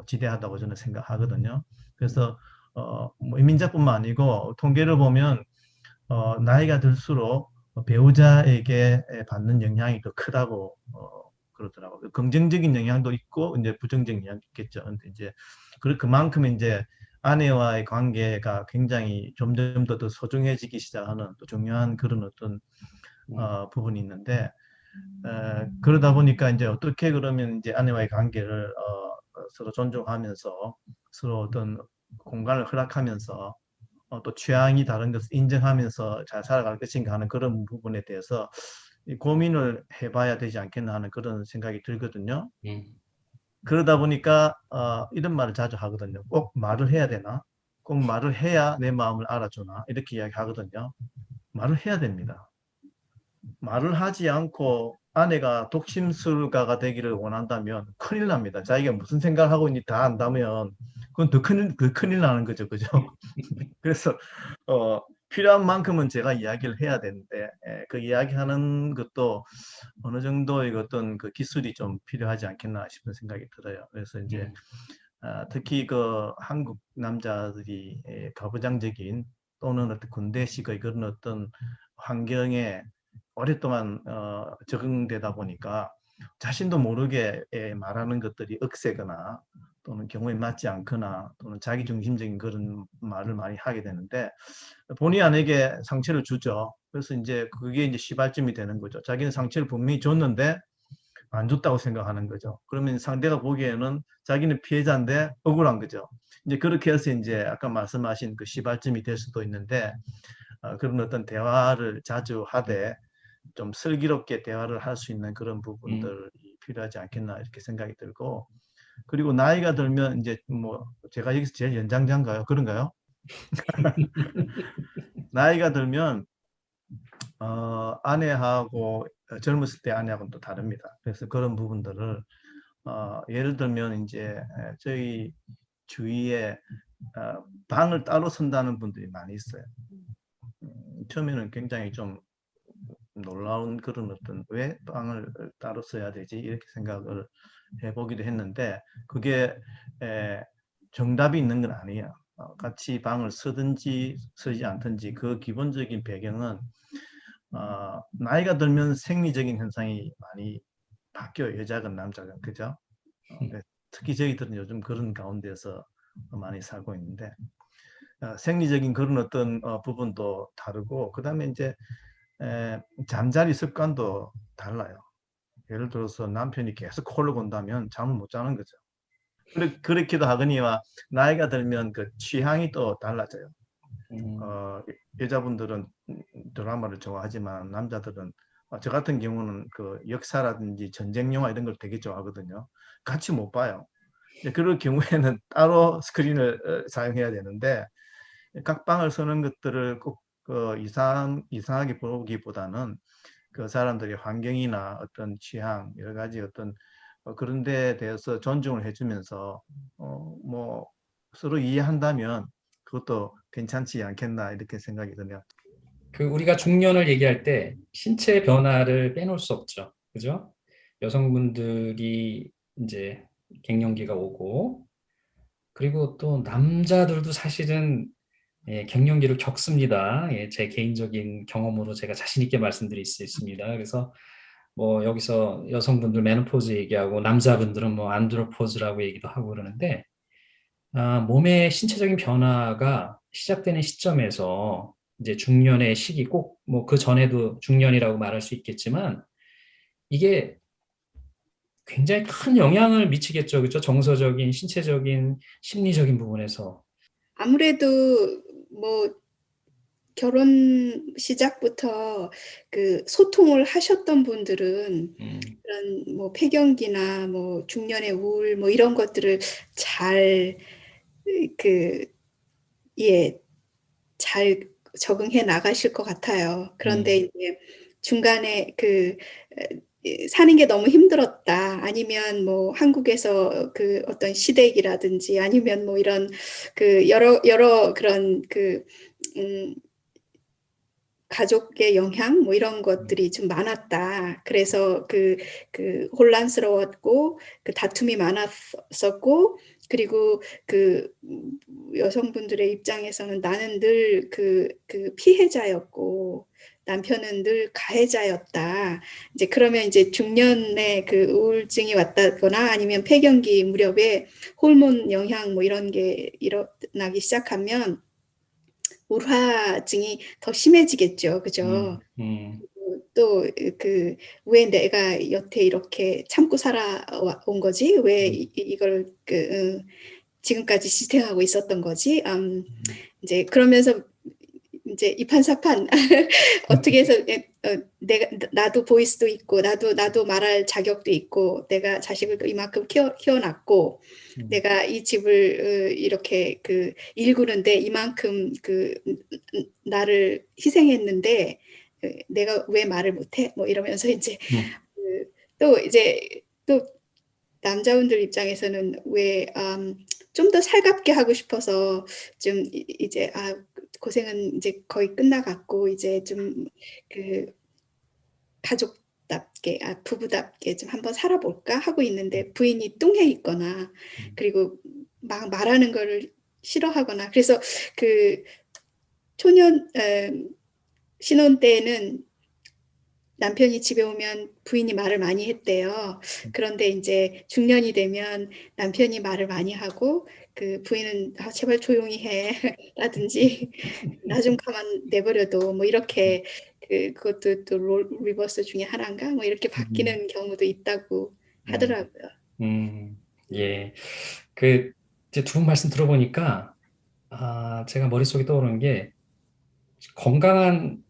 지대하다고 저는 생각하거든요. 그래서 뭐 이민자뿐만 아니고 통계를 보면 나이가 들수록 배우자에게 받는 영향이 더 크다고 그러더라고요. 긍정적인 영향도 있고 이제 부정적인 영향도 있겠죠. 근데 이제 그만큼 이제 아내와의 관계가 굉장히 점점 더 소중해지기 시작하는 또 중요한 그런 어떤 음, 부분이 있는데 그러다 보니까 이제 어떻게 그러면 이제 아내와의 관계를 서로 존중하면서 서로 어떤 공간을 허락하면서 또 취향이 다른 것을 인정하면서 잘 살아갈 것인가 하는 그런 부분에 대해서 고민을 해봐야 되지 않겠나 하는 그런 생각이 들거든요. 음, 그러다 보니까 이런 말을 자주 하거든요. 꼭 말을 해야 되나? 꼭 말을 해야 내 마음을 알아주나? 이렇게 이야기하거든요. 말을 해야 됩니다. 말을 하지 않고 아내가 독심술가가 되기를 원한다면 큰일 납니다. 자기가 무슨 생각을 하고 있는지 다 안다면 그건 더 큰일 나는 거죠. 그죠? 그래서 필요한 만큼은 제가 이야기를 해야 되는데 그 이야기하는 것도 어느 정도의 어떤 그 기술이 좀 필요하지 않겠나 싶은 생각이 들어요. 그래서 이제 특히 그 한국 남자들이 가부장적인 또는 어떤 군대식의 그런 어떤 환경에 오랫동안 적응되다 보니까 자신도 모르게 말하는 것들이 억세거나 또는 경우에 맞지 않거나 또는 자기중심적인 그런 말을 많이 하게 되는데 본의 아니게 상처를 주죠. 그래서 이제 그게 이제 시발점이 되는 거죠. 자기는 상처를 분명히 줬는데 안 줬다고 생각하는 거죠. 그러면 상대가 보기에는 자기는 피해자인데 억울한 거죠. 이제 그렇게 해서 이제 아까 말씀하신 그 시발점이 될 수도 있는데 그런 어떤 대화를 자주 하되 좀 슬기롭게 대화를 할 수 있는 그런 부분들이 필요하지 않겠나 이렇게 생각이 들고 그리고 나이가 들면 이제 뭐 제가 여기서 제일 연장자인가요? 그런가요? 나이가 들면 아내하고 젊었을 때 아내하고는 또 다릅니다. 그래서 그런 부분들을 예를 들면 이제 저희 주위에 방을 따로 쓴다는 분들이 많이 있어요. 처음에는 굉장히 좀 놀라운 그런 어떤 왜 방을 따로 써야 되지 이렇게 생각을 해보기도 했는데 그게 정답이 있는 건 아니에요. 같이 방을 쓰든지 쓰지 않든지 그 기본적인 배경은 나이가 들면 생리적인 현상이 많이 바뀌어요. 여자건 남자건 그죠? 특히 저희들은 요즘 그런 가운데서 많이 살고 있는데 생리적인 그런 어떤 부분도 다르고 그 다음에 이제 잠자리 습관도 달라요. 예를 들어서 남편이 계속 콜을 건다면 잠을 못 자는 거죠. 그렇기도 하거니와 나이가 들면 그 취향이 또 달라져요. 여자분들은 드라마를 좋아하지만 남자들은 저 같은 경우는 그 역사라든지 전쟁 영화 이런 걸 되게 좋아하거든요. 같이 못 봐요. 그럴 경우에는 따로 스크린을 사용해야 되는데 각 방을 쓰는 것들을 꼭 이상하게 보기보다는 그 사람들의 환경이나 어떤 취향 여러 가지 어떤 그런 데에 대해서 존중을 해주면서 뭐 서로 이해한다면 그것도 괜찮지 않겠나 이렇게 생각이 드네요. 그 우리가 중년을 얘기할 때 신체 변화를 빼놓을 수 없죠. 그죠? 여성분들이 이제 갱년기가 오고 그리고 또 남자들도 사실은 갱년기를 겪습니다. 제 개인적인 경험으로 제가 자신 있게 말씀드릴 수 있습니다. 그래서 뭐 여기서 여성분들 메노포즈 얘기하고 남자분들은 뭐 안드로포즈라고 얘기도 하고 그러는데 몸의 신체적인 변화가 시작되는 시점에서 이제 중년의 시기 꼭 뭐 그 전에도 중년이라고 말할 수 있겠지만 이게 굉장히 큰 영향을 미치겠죠. 그렇죠? 정서적인, 신체적인, 심리적인 부분에서. 아무래도 뭐 결혼 시작부터 그 소통을 하셨던 분들은 그런 뭐 폐경기나 뭐 중년의 우울 뭐 이런 것들을 잘 잘 적응해 나가실 것 같아요. 그런데 이제 중간에 사는 게 너무 힘들었다. 아니면 뭐 한국에서 그 어떤 시댁이라든지 아니면 뭐 이런 그 여러 그런 가족의 영향 뭐 이런 것들이 좀 많았다. 그래서 혼란스러웠고 그 다툼이 많았었고 그리고 여성분들의 입장에서는 나는 늘 피해자였고 남편은 늘 가해자였다. 이제 그러면 이제 중년에 그 우울증이 왔다거나 아니면 폐경기 무렵에 호르몬 영향 뭐 이런 게 일어나기 시작하면 우울증이 더 심해지겠죠. 그죠? 또 왜 내가 여태 이렇게 참고 살아온 거지? 왜 이걸 지금까지 지탱하고 있었던 거지? 이제 그러면서 이제 이판사판 어떻게 해서 나도 보이스도 있고 나도 말할 자격도 있고 내가 자식을 이만큼 키워놨고 내가 이 집을 이렇게 일구는데 이만큼 나를 희생했는데 내가 왜 말을 못해? 뭐 이러면서 이제 또 이제 또 남자분들 입장에서는 왜 좀 더 살갑게 하고 싶어서 좀 이제 고생은 이제 거의 끝나갔고 이제 좀 그 가족답게 부부답게 좀 한번 살아볼까 하고 있는데 부인이 뚱해 있거나 그리고 막 말하는 거를 싫어하거나 그래서 그 초년 신혼 때는 남편이 집에 오면 부인이 말을 많이 했대요. 그런데 인제 중년이 되면 남편이 말을 많이 하고 그 부인은 제발 조용히 해." 라든지 "나 좀 가만 내버려둬." 뭐 이렇게 그것도 또 롤 리버스 중에 하나인가 뭐 이렇게 음, 바뀌는 경우도 있다고 음, 하더라고요. 예. 그, 이제 두 분 말씀 들어보니까, 제가 머릿속에 떠오르는 게, 건강한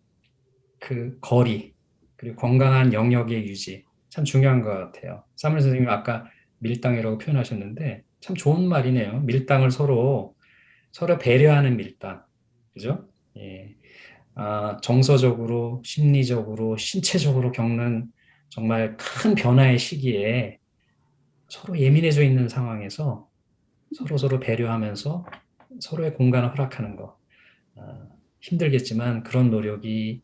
그 거리, 그리고 건강한 영역의 유지, 참 중요한 것 같아요. 사무엘 선생님 아까 밀당이라고 표현하셨는데, 참 좋은 말이네요. 밀당을 서로 배려하는 밀당. 그죠? 예. 정서적으로, 심리적으로, 신체적으로 겪는 정말 큰 변화의 시기에 서로 예민해져 있는 상황에서 서로 배려하면서 서로의 공간을 허락하는 거. 힘들겠지만 그런 노력이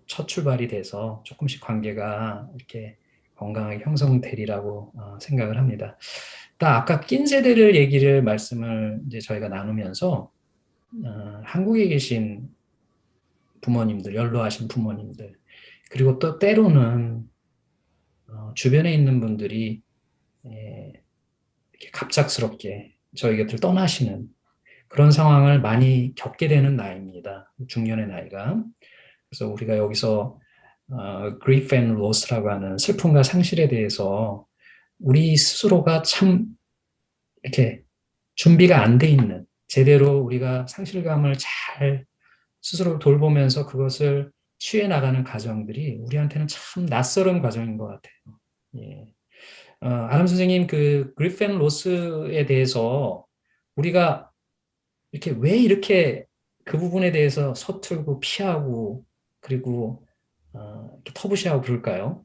첫 출발이 돼서 조금씩 관계가 이렇게 건강하게 형성되리라고 생각을 합니다. 아까 낀 세대를 말씀을 이제 저희가 나누면서 한국에 계신 부모님들, 연로하신 부모님들, 그리고 또 때로는 주변에 있는 분들이 이렇게 갑작스럽게 저희 곁을 떠나시는 그런 상황을 많이 겪게 되는 나이입니다. 중년의 나이가. 그래서 우리가 여기서 grief and loss라고 하는 슬픔과 상실에 대해서 우리 스스로가 참 이렇게 준비가 안 돼 있는 제대로 우리가 상실감을 잘 스스로 돌보면서 그것을 취해 나가는 과정들이 우리한테는 참 낯설은 과정인 것 같아요. 예. 아람 선생님 그 grief and loss에 대해서 우리가 이렇게 왜 이렇게 그 부분에 대해서 서툴고 피하고 그리고 이렇게 터부시하고 그럴까요?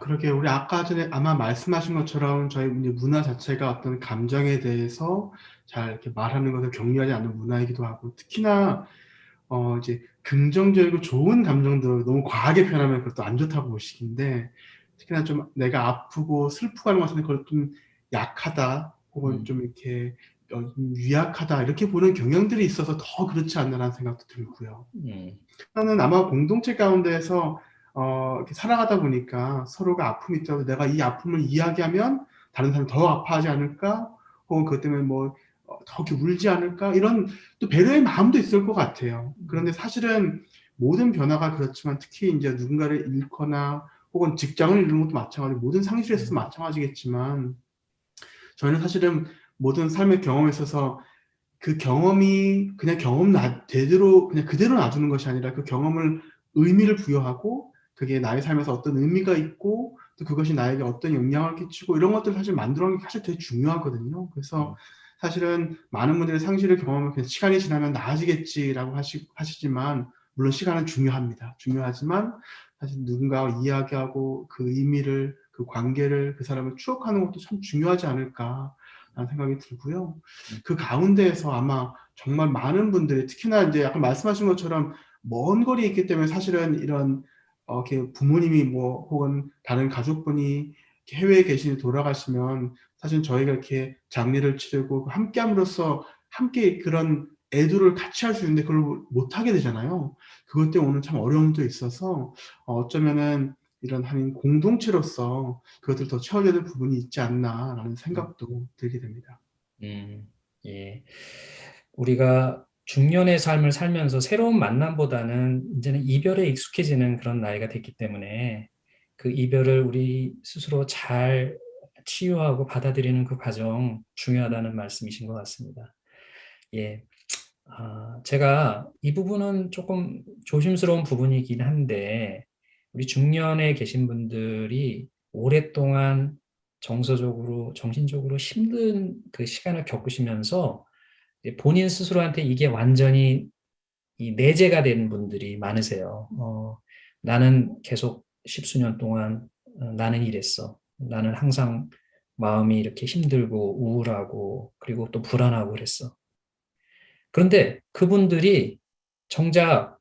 그러게 우리 아까 전에 아마 말씀하신 것처럼 저희 이제 문화 자체가 어떤 감정에 대해서 잘 이렇게 말하는 것을 격려하지 않는 문화이기도 하고 특히나 이제 긍정적이고 좋은 감정들을 너무 과하게 표현하면 그것도 안 좋다고 보시는데 특히나 좀 내가 아프고 슬프고 하는 것은 그걸 좀 약하다 혹은 좀 이렇게 유약하다 이렇게 보는 경향들이 있어서 더 그렇지 않나라는 생각도 들고요. 하나는 아마 공동체 가운데에서 이렇게 살아가다 보니까 서로가 아픔이 있더라도 내가 이 아픔을 이야기하면 다른 사람이 더 아파하지 않을까? 혹은 그것 때문에 더 이렇게 울지 않을까? 이런 또 배려의 마음도 있을 것 같아요. 그런데 사실은 모든 변화가 그렇지만 특히 이제 누군가를 잃거나 혹은 직장을 잃는 것도 마찬가지고 모든 상실에 있어서 마찬가지겠지만 저희는 사실은 모든 삶의 경험에 있어서 그 경험이 그냥 대대로 그냥 그대로 놔두는 것이 아니라 그 경험을 의미를 부여하고 그게 나의 삶에서 어떤 의미가 있고 또 그것이 나에게 어떤 영향을 끼치고 이런 것들을 사실 만들어 놓는 게 사실 되게 중요하거든요. 그래서 사실은 많은 분들이 상실을 경험하면 그냥 시간이 지나면 나아지겠지라고 하시지만 물론 시간은 중요합니다. 중요하지만 사실 누군가와 이야기하고 그 의미를 그 관계를 그 사람을 추억하는 것도 참 중요하지 않을까 라는 생각이 들고요. 그 가운데에서 아마 정말 많은 분들이 특히나 이제 약간 말씀하신 것처럼 먼 거리에 있기 때문에 사실은 이런 이렇게 부모님이 혹은 다른 가족분이 해외에 계시니 돌아가시면 사실 저희가 이렇게 장례를 치르고 함께함으로써 함께 그런 애도를 같이 할 수 있는데 그걸 못 하게 되잖아요. 그것 때문에 오는 참 어려움도 있어서 어쩌면은 이런 한 공동체로서 그것을 더 채워야 될 부분이 있지 않나라는 생각도 들게 됩니다. 예. 우리가 중년의 삶을 살면서 새로운 만남보다는 이제는 이별에 익숙해지는 그런 나이가 됐기 때문에 그 이별을 우리 스스로 잘 치유하고 받아들이는 그 과정 중요하다는 말씀이신 것 같습니다. 예. 제가 이 부분은 조금 조심스러운 부분이긴 한데 우리 중년에 계신 분들이 오랫동안 정서적으로, 정신적으로 힘든 그 시간을 겪으시면서 본인 스스로한테 이게 완전히 이 내재가 된 분들이 많으세요. 나는 계속 십수년 동안 나는 이랬어. 나는 항상 마음이 이렇게 힘들고 우울하고 그리고 또 불안하고 그랬어. 그런데 그분들이 정작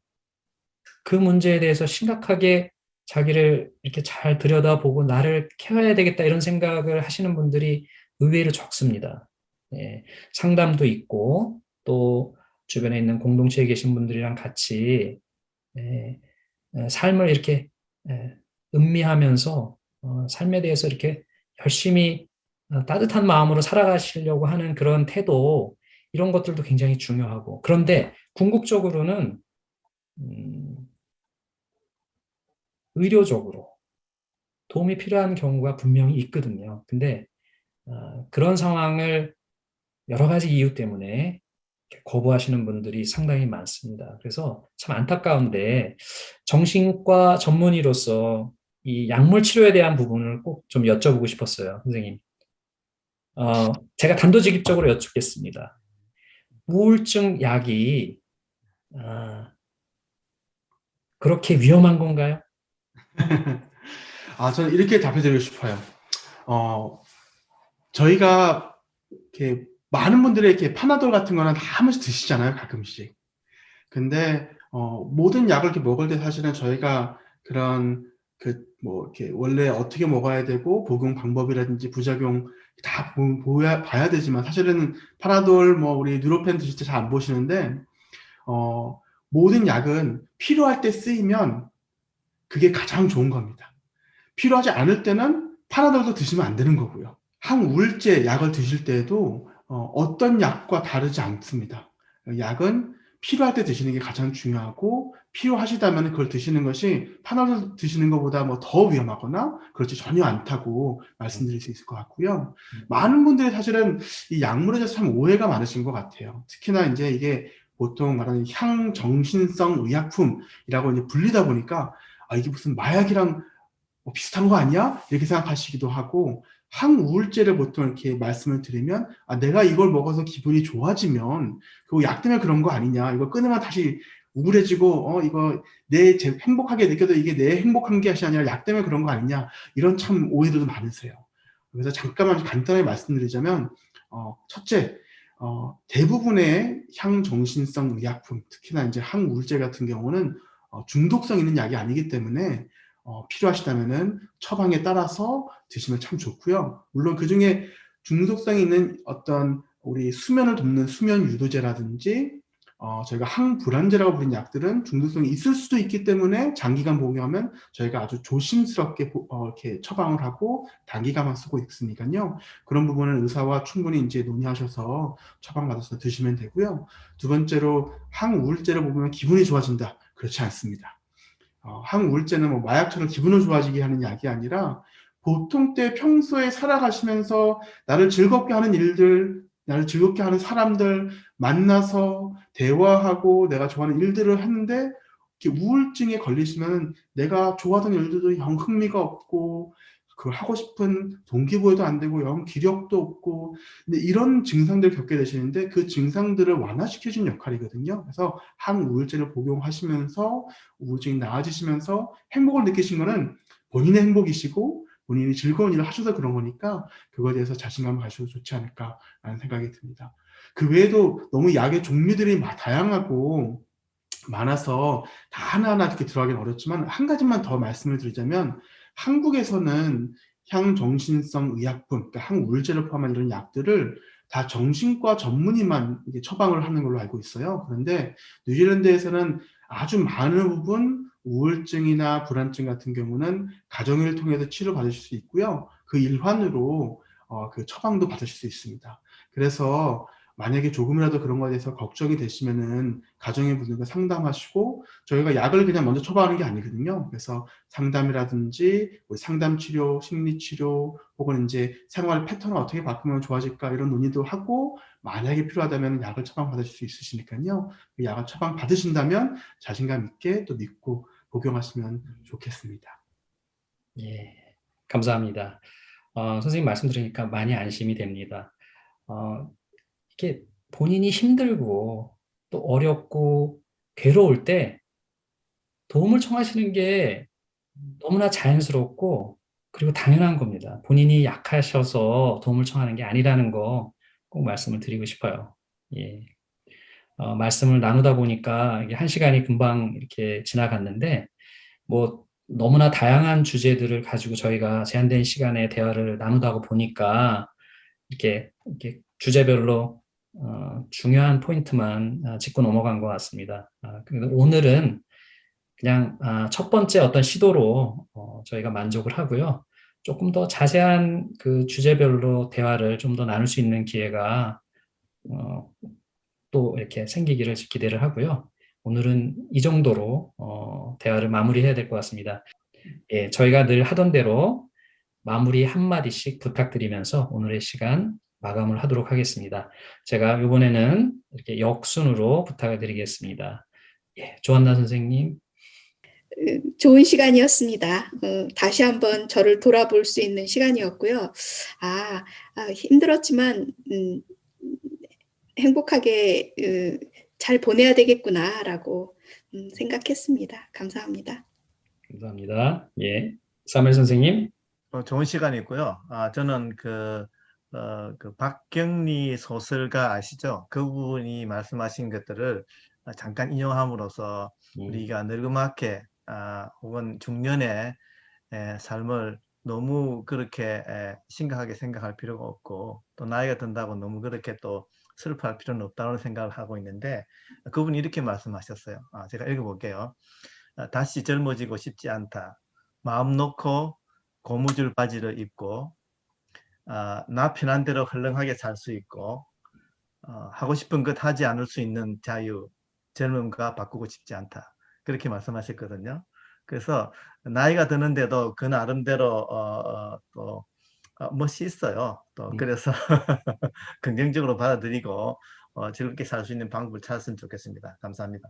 그 문제에 대해서 심각하게 자기를 이렇게 잘 들여다보고 나를 케어해야 되겠다 이런 생각을 하시는 분들이 의외로 적습니다. 예, 상담도 있고 또 주변에 있는 공동체에 계신 분들이랑 같이 예, 삶을 이렇게 예, 음미하면서 삶에 대해서 이렇게 열심히 따뜻한 마음으로 살아가시려고 하는 그런 태도 이런 것들도 굉장히 중요하고 그런데 궁극적으로는 음, 의료적으로 도움이 필요한 경우가 분명히 있거든요. 근데 그런 상황을 여러 가지 이유 때문에 거부하시는 분들이 상당히 많습니다. 그래서 참 안타까운데 정신과 전문의로서 이 약물 치료에 대한 부분을 꼭 좀 여쭤보고 싶었어요, 선생님. 제가 단도직입적으로 여쭙겠습니다. 우울증 약이 그렇게 위험한 건가요? 저는 이렇게 답해드리고 싶어요. 어, 저희가 이렇게 많은 분들이 이렇게 파나돌 같은 거는 다 한 번씩 드시잖아요, 가끔씩. 근데 모든 약을 이렇게 먹을 때 사실은 저희가 그런 뭐 이렇게 원래 어떻게 먹어야 되고 복용 방법이라든지 부작용 다 봐야 되지만 사실은 파나돌 뭐 우리 누로펜 드실 때 잘 안 보시는데 모든 약은 필요할 때 쓰이면 그게 가장 좋은 겁니다. 필요하지 않을 때는 파나돌도 드시면 안 되는 거고요. 항우울제 약을 드실 때에도 어떤 약과 다르지 않습니다. 약은 필요할 때 드시는 게 가장 중요하고 필요하시다면 그걸 드시는 것이 파나돌 드시는 것보다 뭐 더 위험하거나 그렇지 전혀 않다고 말씀드릴 수 있을 것 같고요. 많은 분들이 사실은 이 약물에 대해서 참 오해가 많으신 것 같아요. 특히나 이제 이게 보통 말하는 향정신성 의약품이라고 이제 불리다 보니까 이게 무슨 마약이랑 뭐 비슷한 거 아니야? 이렇게 생각하시기도 하고 항우울제를 보통 이렇게 말씀을 드리면 내가 이걸 먹어서 기분이 좋아지면 그거 약 때문에 그런 거 아니냐? 이거 끊으면 다시 우울해지고 이거 행복하게 느껴도 이게 내 행복한 게 아니라 약 때문에 그런 거 아니냐? 이런 참 오해들도 많으세요. 그래서 잠깐만 간단하게 말씀드리자면 첫째, 대부분의 향정신성 의약품, 특히나 이제 항우울제 같은 경우는 중독성 있는 약이 아니기 때문에 필요하시다면은 처방에 따라서 드시면 참 좋고요. 물론 그 중에 중독성이 있는 어떤 우리 수면을 돕는 수면 유도제라든지 저희가 항불안제라고 부르는 약들은 중독성이 있을 수도 있기 때문에 장기간 복용하면 저희가 아주 조심스럽게 이렇게 처방을 하고 단기간만 쓰고 있으니까요. 그런 부분은 의사와 충분히 이제 논의하셔서 처방받아서 드시면 되고요. 두 번째로 항우울제를 먹으면 기분이 좋아진다. 그렇지 않습니다. 항우울제는 뭐 마약처럼 기분을 좋아지게 하는 약이 아니라 보통 때 평소에 살아가시면서 나를 즐겁게 하는 일들, 나를 즐겁게 하는 사람들 만나서 대화하고 내가 좋아하는 일들을 하는데 이렇게 우울증에 걸리시면 내가 좋아하던 일들도 영 흥미가 없고 그걸 하고 싶은 동기부여도 안 되고 영 기력도 없고 근데 이런 증상들을 겪게 되시는데 그 증상들을 완화시켜주는 역할이거든요. 그래서 항우울제를 복용하시면서 우울증이 나아지시면서 행복을 느끼신 거는 본인의 행복이시고 본인이 즐거운 일을 하셔서 그런 거니까 그거에 대해서 자신감을 가지셔도 좋지 않을까라는 생각이 듭니다. 그 외에도 너무 약의 종류들이 다양하고 많아서 다 하나하나 이렇게 들어가기는 어렵지만 한 가지만 더 말씀을 드리자면 한국에서는 향정신성 의약품, 그러니까 항우울제를 포함한 이런 약들을 다 정신과 전문의만 이게 처방을 하는 걸로 알고 있어요. 그런데 뉴질랜드에서는 아주 많은 부분 우울증이나 불안증 같은 경우는 가정의를 통해서 치료받으실 수 있고요. 그 일환으로 그 처방도 받으실 수 있습니다. 그래서 만약에 조금이라도 그런 거에 대해서 걱정이 되시면은 가정의 분들과 상담하시고 저희가 약을 그냥 먼저 처방하는 게 아니거든요. 그래서 상담이라든지 상담 치료, 심리 치료 혹은 이제 생활 패턴을 어떻게 바꾸면 좋아질까 이런 논의도 하고 만약에 필요하다면 약을 처방 받으실 수 있으시니까요. 그 약을 처방 받으신다면 자신감 있게 또 믿고 복용하시면 좋겠습니다. 예, 감사합니다. 선생님 말씀 들으니까 많이 안심이 됩니다. 이렇게 본인이 힘들고 또 어렵고 괴로울 때 도움을 청하시는 게 너무나 자연스럽고 그리고 당연한 겁니다. 본인이 약하셔서 도움을 청하는 게 아니라는 거 꼭 말씀을 드리고 싶어요. 예. 말씀을 나누다 보니까 이게 1시간이 금방 이렇게 지나갔는데, 뭐, 너무나 다양한 주제들을 가지고 저희가 제한된 시간에 대화를 나누다 보니까, 이렇게 주제별로, 중요한 포인트만 짚고 넘어간 것 같습니다. 그래서 오늘은 그냥, 첫 번째 어떤 시도로, 저희가 만족을 하고요. 조금 더 자세한 그 주제별로 대화를 좀 더 나눌 수 있는 기회가, 또 이렇게 생기기를 기대를 하고요. 오늘은 이 정도로 대화를 마무리해야 될 것 같습니다. 예, 저희가 늘 하던 대로 마무리 한마디씩 부탁드리면서 오늘의 시간 마감을 하도록 하겠습니다. 제가 이번에는 이렇게 역순으로 부탁을 드리겠습니다. 예, 조한나 선생님. 좋은 시간이었습니다. 다시 한번 저를 돌아볼 수 있는 시간이었고요. 힘들었지만 행복하게 잘 보내야 되겠구나라고 생각했습니다. 감사합니다. 감사합니다. 예, 사무엘 선생님. 좋은 시간이고요. 저는 그 박경리 소설가 아시죠? 그분이 말씀하신 것들을 잠깐 인용함으로써 우리가 늙음하게 혹은 중년의 삶을 너무 그렇게 심각하게 생각할 필요가 없고, 또 나이가 든다고 너무 그렇게 또 슬퍼할 필요는 없다는 생각을 하고 있는데, 그분이 이렇게 말씀하셨어요. 제가 읽어볼게요. 다시 젊어지고 싶지 않다. 마음 놓고 고무줄 바지를 입고 나 편한 대로 헐렁하게 살 수 있고, 하고 싶은 것 하지 않을 수 있는 자유, 젊음과 바꾸고 싶지 않다. 그렇게 말씀하셨거든요. 그래서 나이가 드는데도 그 나름대로 또 멋이 있어요. 또 그래서 긍정적으로 받아들이고 즐겁게 살 수 있는 방법을 찾았으면 좋겠습니다. 감사합니다.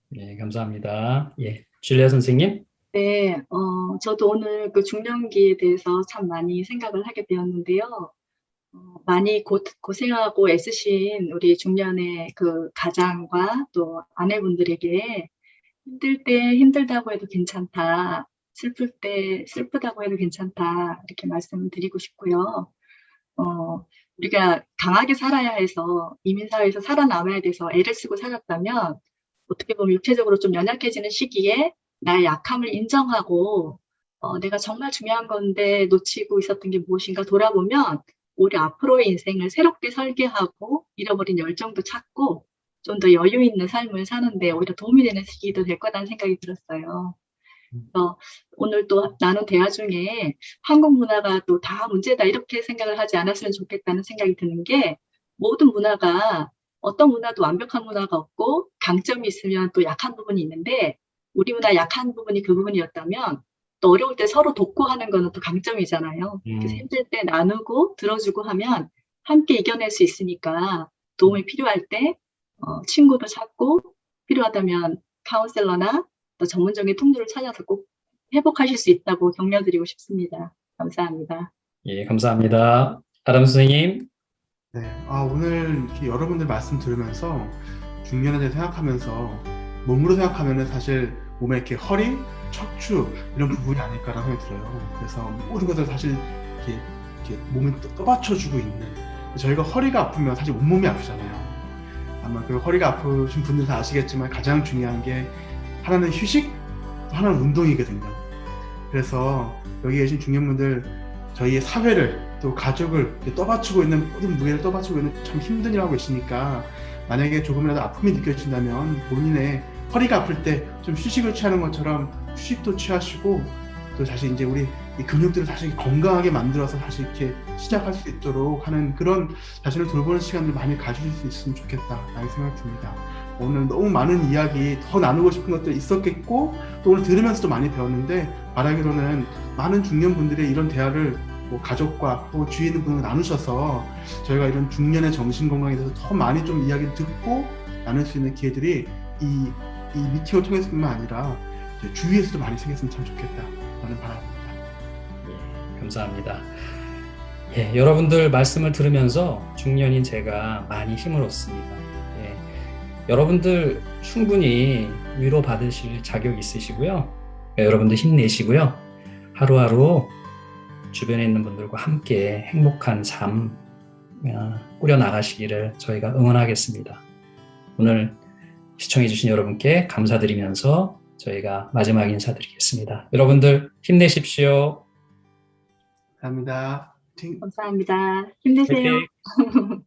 네, 감사합니다. 예, 줄리아 선생님. 네, 저도 오늘 그 중년기에 대해서 참 많이 생각을 하게 되었는데요. 많이 고생하고 애쓰신 우리 중년의 그 가장과 또 아내분들에게 힘들 때 힘들다고 해도 괜찮다. 슬플 때 슬프다고 해도 괜찮다. 이렇게 말씀을 드리고 싶고요. 우리가 강하게 살아야 해서 이민사회에서 살아남아야 돼서 애를 쓰고 살았다면 어떻게 보면 육체적으로 좀 연약해지는 시기에 나의 약함을 인정하고 내가 정말 중요한 건데 놓치고 있었던 게 무엇인가 돌아보면 우리 앞으로의 인생을 새롭게 설계하고 잃어버린 열정도 찾고 좀 더 여유 있는 삶을 사는데 오히려 도움이 되는 시기도 될 거라는 생각이 들었어요. 그래서 오늘 또 나눈 대화 중에 한국 문화가 또 다 문제다 이렇게 생각을 하지 않았으면 좋겠다는 생각이 드는 게, 모든 문화가 어떤 문화도 완벽한 문화가 없고 강점이 있으면 또 약한 부분이 있는데, 우리 문화 약한 부분이 그 부분이었다면 또 어려울 때 서로 돕고 하는 거는 또 강점이잖아요. 그래서 힘들 때 나누고 들어주고 하면 함께 이겨낼 수 있으니까 도움이 필요할 때 친구도 찾고 필요하다면 카운셀러나 또 전문적인 통로를 찾아서 꼭 회복하실 수 있다고 격려드리고 싶습니다. 감사합니다. 예, 감사합니다. 아담 선생님. 네, 오늘 이렇게 여러분들 말씀 들으면서 중년에 대해 생각하면서 몸으로 생각하면은 사실 몸에 이렇게 허리, 척추 이런 부분이 아닐까라는 생각이 들어요. 그래서 모든 것을 사실 이렇게 몸에 떠받쳐주고 있는, 저희가 허리가 아프면 사실 온몸이 아프잖아요. 아마 그 허리가 아프신 분들 다 아시겠지만 가장 중요한 게 하나는 휴식, 또 하나는 운동이거든요. 그래서 여기 계신 중년분들, 저희의 사회를 또 가족을 떠받치고 있는, 모든 무게를 떠받치고 있는 참 힘든 일을 하고 계시니까, 만약에 조금이라도 아픔이 느껴진다면 본인의 허리가 아플 때 좀 휴식을 취하는 것처럼 휴식도 취하시고, 또 다시 이제 우리 이 근육들을 다시 건강하게 만들어서 다시 이렇게 시작할 수 있도록 하는 그런 자신을 돌보는 시간을 많이 가지실 수 있으면 좋겠다라는 생각이 듭니다. 오늘 너무 많은 이야기, 더 나누고 싶은 것들이 있었겠고, 또 오늘 들으면서도 많이 배웠는데, 바라기로는 많은 중년분들의 이런 대화를 뭐 가족과 또 주위에 있는 분과 나누셔서 저희가 이런 중년의 정신건강에 대해서 더 많이 좀 이야기를 듣고 나눌 수 있는 기회들이 이 미팅을 통해서뿐만 아니라 주위에서도 많이 생겼으면 참 좋겠다라는 바람입니다. 예, 감사합니다. 예, 여러분들 말씀을 들으면서 중년인 제가 많이 힘을 얻습니다. 예, 여러분들 충분히 위로받으실 자격 있으시고요. 여러분들 힘내시고요. 하루하루 주변에 있는 분들과 함께 행복한 삶 꾸려 나가시기를 저희가 응원하겠습니다. 오늘 시청해주신 여러분께 감사드리면서 저희가 마지막 인사드리겠습니다. 여러분들 힘내십시오. 감사합니다. 감사합니다. 힘내세요. 화이팅!